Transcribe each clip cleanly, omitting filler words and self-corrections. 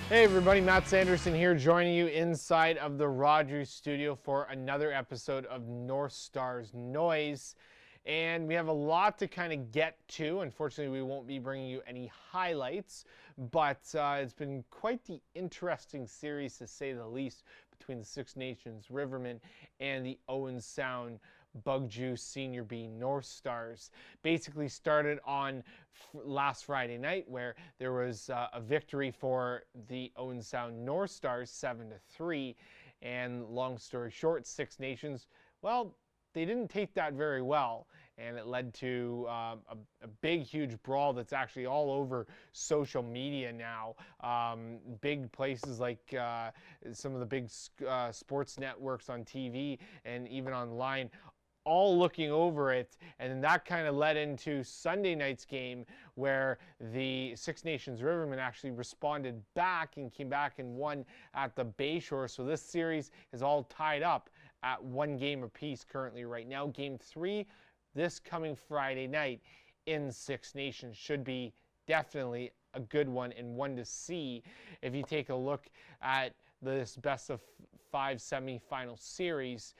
Hey everybody, Matt Sanderson here, joining you inside of the Rogers studio for another episode of North Stars Noise. And we have a lot to kind of get to. Unfortunately, we won't be bringing you any highlights, but it's been quite the interesting series, to say the least, between the Six Nations Rivermen and the Owen Sound Bug Juice Senior B North Stars. Basically started on last Friday night, where there was a victory for the Owen Sound North Stars 7-3. And long story short, Six Nations, well, they didn't take that very well, and it led to a big, huge brawl that's actually all over social media now. Big places like some of the big sports networks on TV and even online, all looking over it. And then that kind of led into Sunday night's game, where the Six Nations Rivermen actually responded back and came back and won at the Bayshore. So this series is all tied up at one game apiece currently right now. Game 3 this coming Friday night in Six Nations should be definitely a good one, and one to see. If you take a look at this best of 5 semifinal series,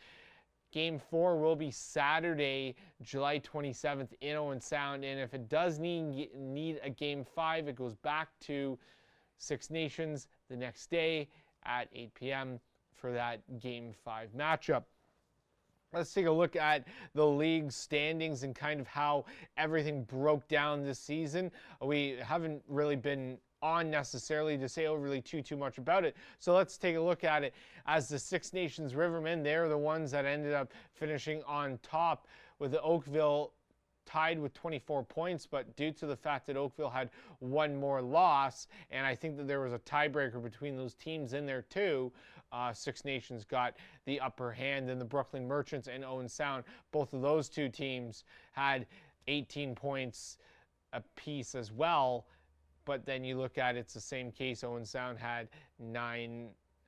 Game 4 will be Saturday, July 27th in Owen Sound, and if it does need a Game 5, it goes back to Six Nations the next day at 8 p.m. for that Game 5 matchup. Let's take a look at the league standings and kind of how everything broke down this season. We haven't really been on necessarily to say overly too much about it. So let's take a look at it. As the Six Nations Rivermen, they're the ones that ended up finishing on top, with the Oakville tied with 24 points, but due to the fact that Oakville had one more loss, and I think that there was a tiebreaker between those teams in there too, Six Nations got the upper hand. And the Brooklyn Merchants and Owen Sound, both of those two teams had 18 points apiece as well. But then you look at it's the same case. Owen Sound had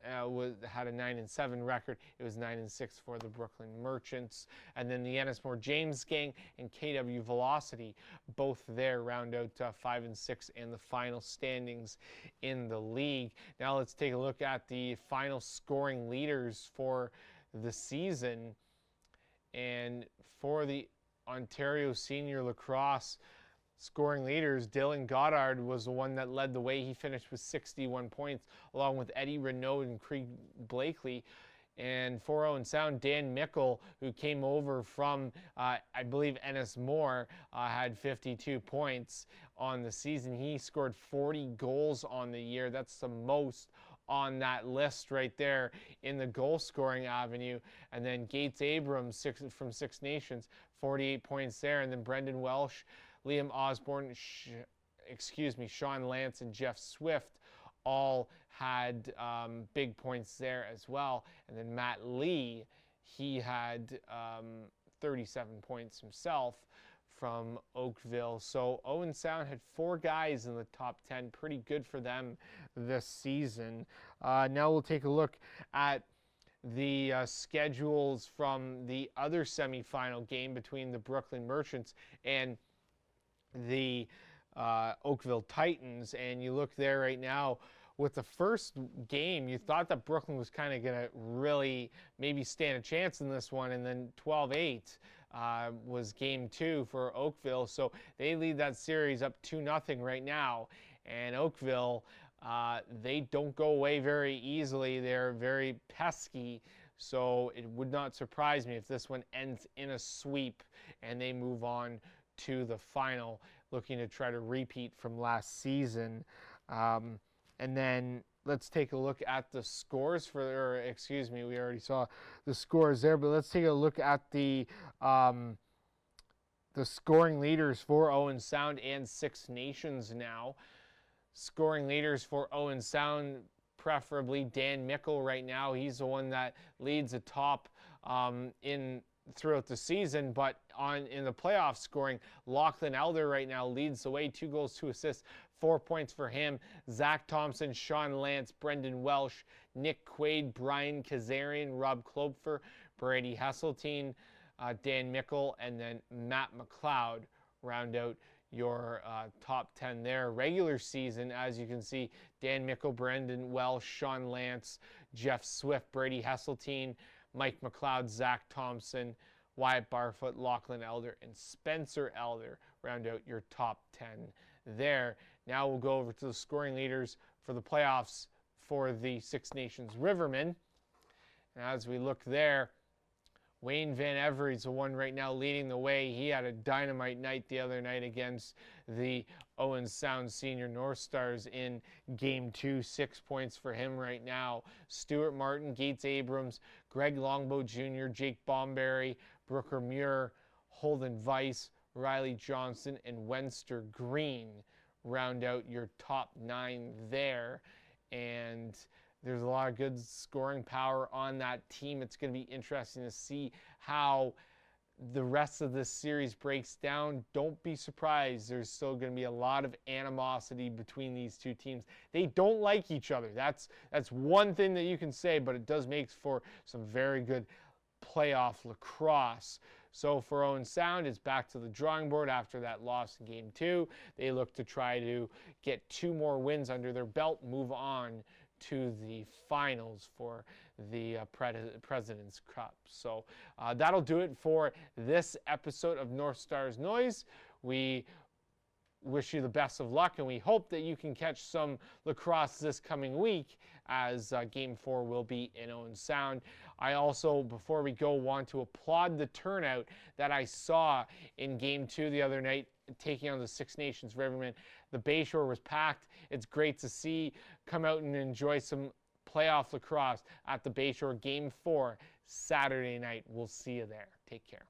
had a 9-7 record. It was 9-6 for the Brooklyn Merchants. And then the Ennismore James Gang and KW Velocity, both there, round out 5-6 in the final standings in the league. Now let's take a look at the final scoring leaders for the season. And for the Ontario Senior Lacrosse scoring leaders, Dylan Goddard was the one that led the way. He finished with 61 points, along with Eddie Renaud and Krieg Blakely. And for Owen Sound, Dan Mickle, who came over from, I believe, Ennismore, had 52 points on the season. He scored 40 goals on the year. That's the most on that list right there in the goal scoring avenue. And then Gates Abrams from Six Nations, 48 points there. And then Brendan Welsh, Liam Osborne, Sean Lance, and Jeff Swift all had big points there as well. And then Matt Lee, he had 37 points himself from Oakville. So Owen Sound had 4 guys in the top 10. Pretty good for them this season. Now we'll take a look at the schedules from the other semifinal game between the Brooklyn Merchants and the Oakville Titans. And you look there right now, with the first game, you thought that Brooklyn was kind of going to really maybe stand a chance in this one, and then 12-8 was game 2 for Oakville. So they lead that series up 2-0 right now. And Oakville, they don't go away very easily. They're very pesky. So it would not surprise me if this one ends in a sweep and they move on to the final, looking to try to repeat from last season. And then let's take a look at the scores we already saw the scores there, but let's take a look at the scoring leaders for Owen Sound and Six Nations now. Scoring leaders for Owen Sound, preferably Dan Mickle right now. He's the one that leads the top throughout the season, but in the playoff scoring, Lachlan Elder right now leads the way, 2 goals, 2 assists, 4 points for him. Zach Thompson, Sean Lance, Brendan Welsh, Nick Quaid, Brian Kazarian, Rob Klopfer, Brady Hesseltine, Dan Mickle, and then Matt McLeod round out your top 10 there. Regular season, as you can see, Dan Mickle, Brendan Welsh, Sean Lance, Jeff Swift, Brady Hesseltine, Mike McLeod, Zach Thompson, Wyatt Barfoot, Lachlan Elder, and Spencer Elder round out your top 10 there. Now we'll go over to the scoring leaders for the playoffs for the Six Nations Rivermen. And as we look there, Wayne Van Every's the one right now leading the way. He had a dynamite night the other night against the Owen Sound Senior North Stars in Game 2. 6 points for him right now. Stuart Martin, Gates Abrams, Greg Longbow Jr., Jake Bomberry, Brooker Muir, Holden Weiss, Riley Johnson, and Wenster Green round out your top 9 there. And there's a lot of good scoring power on that team. It's going to be interesting to see how the rest of this series breaks down. Don't be surprised. There's still going to be a lot of animosity between these two teams. They don't like each other. That's one thing that you can say, but it does make for some very good playoff lacrosse. So for Owen Sound, it's back to the drawing board after that loss in Game 2. They look to try to get 2 more wins under their belt, move on to the finals for the President's Cup. So that'll do it for this episode of North Stars Noise. We wish you the best of luck, and we hope that you can catch some lacrosse this coming week, as Game 4 will be in Owen Sound. I also, before we go, want to applaud the turnout that I saw in Game 2 the other night, taking on the Six Nations Rivermen. The Bayshore was packed. It's great to see. Come out and enjoy some playoff lacrosse at the Bayshore. Game 4, Saturday night. We'll see you there. Take care.